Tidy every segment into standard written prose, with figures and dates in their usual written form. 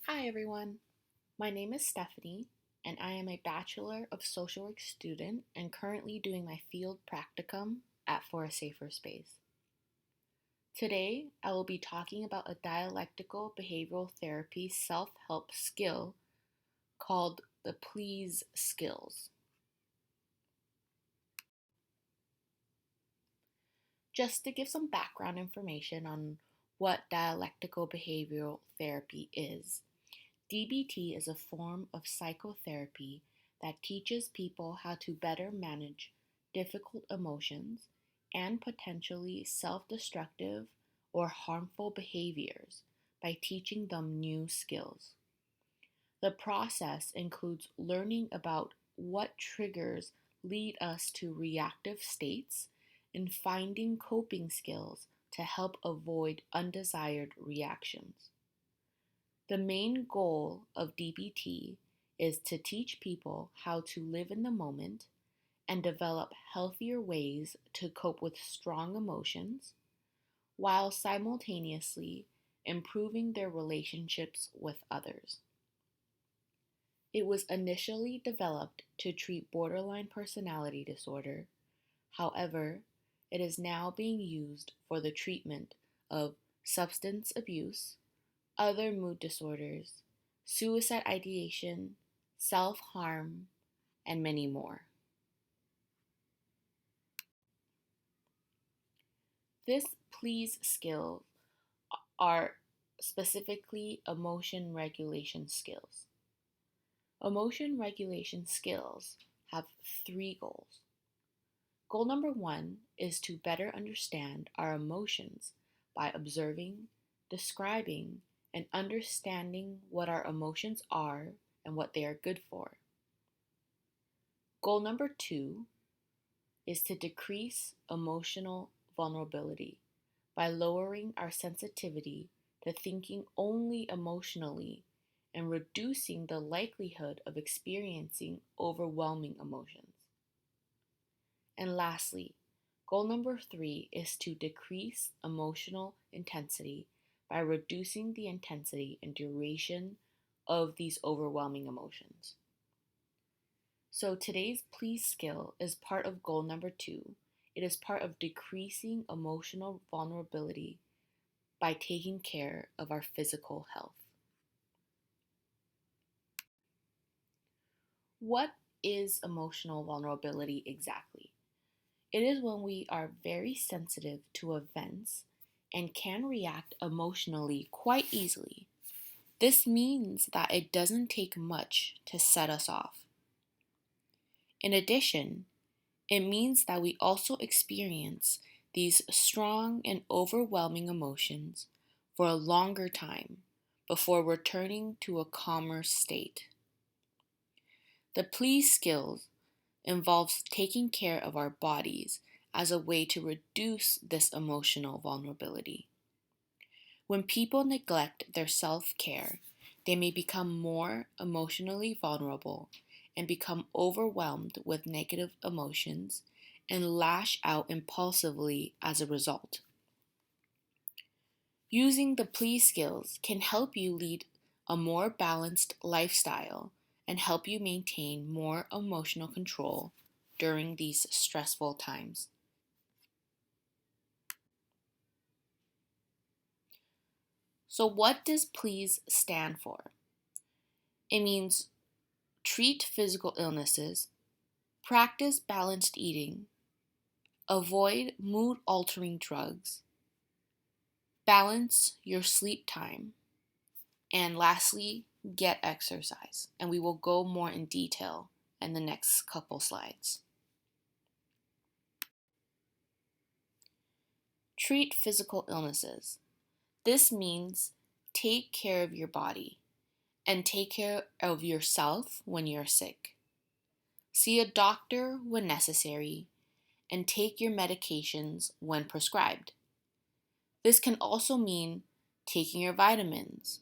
Hi everyone, my name is Stephanie and I am a Bachelor of Social Work student and currently doing my field practicum at For a Safer Space. Today I will be talking about a dialectical behavioral therapy self-help skill called the P.L.E.A.S.E skills. Just to give some background information on what dialectical behavioral therapy is. DBT is a form of psychotherapy that teaches people how to better manage difficult emotions and potentially self destructive or harmful behaviors by teaching them new skills. The process includes learning about what triggers lead us to reactive states and finding coping skills to help avoid undesired reactions. The main goal of DBT is to teach people how to live in the moment and develop healthier ways to cope with strong emotions while simultaneously improving their relationships with others. It was initially developed to treat borderline personality disorder. However, it is now being used for the treatment of substance abuse, other mood disorders, suicide ideation, self harm, and many more. This please skills are specifically emotion regulation skills. Emotion regulation skills have three goals. Goal number one is to better understand our emotions by observing, describing, and understanding what our emotions are and what they are good for. Goal number two is to decrease emotional vulnerability by lowering our sensitivity to thinking only emotionally and reducing the likelihood of experiencing overwhelming emotions. And lastly, goal number three is to decrease emotional intensity by reducing the intensity and duration of these overwhelming emotions. So today's please skill is part of goal number two. It is part of decreasing emotional vulnerability by taking care of our physical health. What is emotional vulnerability exactly? It is when we are very sensitive to events and can react emotionally quite easily. This means that it doesn't take much to set us off. In addition, it means that we also experience these strong and overwhelming emotions for a longer time before returning to a calmer state. The please skills involves taking care of our bodies as a way to reduce this emotional vulnerability. When people neglect their self-care, they may become more emotionally vulnerable and become overwhelmed with negative emotions and lash out impulsively as a result. Using the please skills can help you lead a more balanced lifestyle and help you maintain more emotional control during these stressful times. So, what does please stand for? It means treat physical illnesses, practice balanced eating, avoid mood altering drugs, balance your sleep time, and lastly, get exercise. And we will go more in detail in the next couple slides. Treat physical illnesses. This means take care of your body and take care of yourself when you're sick. See a doctor when necessary and take your medications when prescribed. This can also mean taking your vitamins,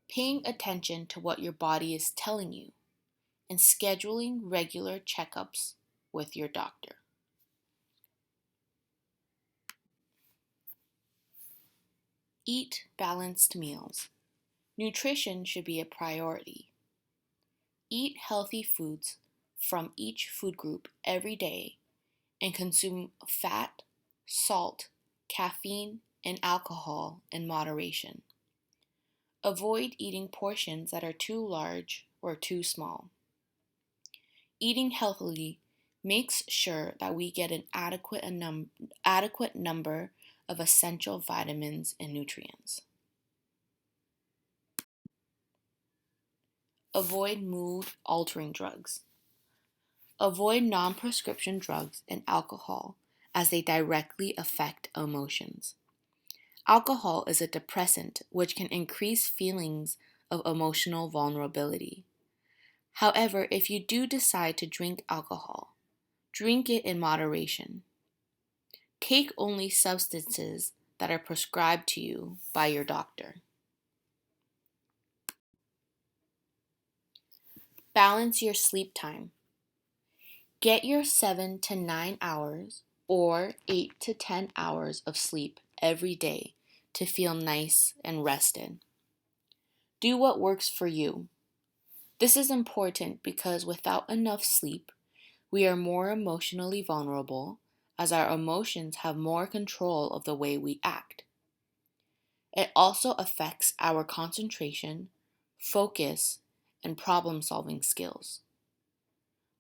paying attention to what your body is telling you, and scheduling regular checkups with your doctor. Eat balanced meals. Nutrition should be a priority. Eat healthy foods from each food group every day and consume fat, salt, caffeine, and alcohol in moderation. Avoid eating portions that are too large or too small. Eating healthily makes sure that we get an adequate number of essential vitamins and nutrients. Avoid mood altering drugs. Avoid non prescription drugs and alcohol as they directly affect emotions. Alcohol is a depressant which can increase feelings of emotional vulnerability. However, if you do decide to drink alcohol, drink it in moderation. Take only substances that are prescribed to you by your doctor. Balance your sleep time. Get your 7 to 9 hours or 8 to 10 hours of sleep every day to feel nice and rested. Do what works for you. This is important because without enough sleep, we are more emotionally vulnerable as our emotions have more control of the way we act. It also affects our concentration, focus, and problem solving skills.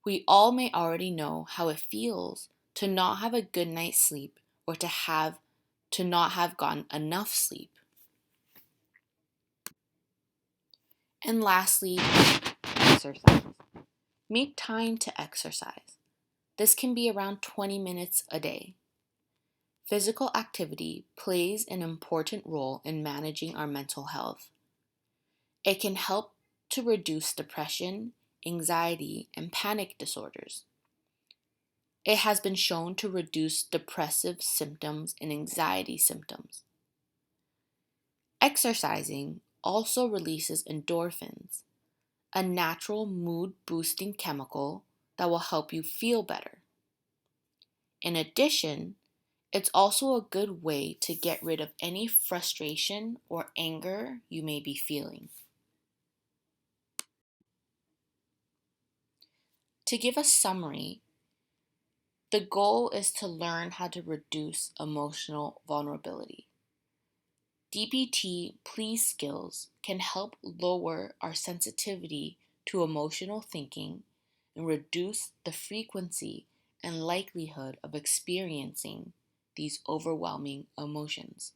We all may already know how it feels to not have a good night's sleep or to not have gotten enough sleep. And lastly, exercise. Make time to exercise. This can be around 20 minutes a day. Physical activity plays an important role in managing our mental health. It can help to reduce depression, anxiety, and panic disorders. It has been shown to reduce depressive symptoms and anxiety symptoms. Exercising also releases endorphins, a natural mood boosting chemical that will help you feel better. In addition, it's also a good way to get rid of any frustration or anger you may be feeling. To give a summary, the goal is to learn how to reduce emotional vulnerability. DBT skills can help lower our sensitivity to emotional thinking and reduce the frequency and likelihood of experiencing these overwhelming emotions.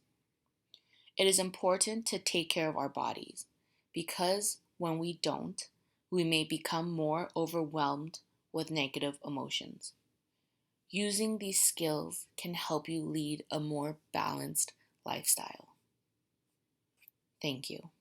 It is important to take care of our bodies because when we don't, we may become more overwhelmed with negative emotions. Using these skills can help you lead a more balanced lifestyle. Thank you.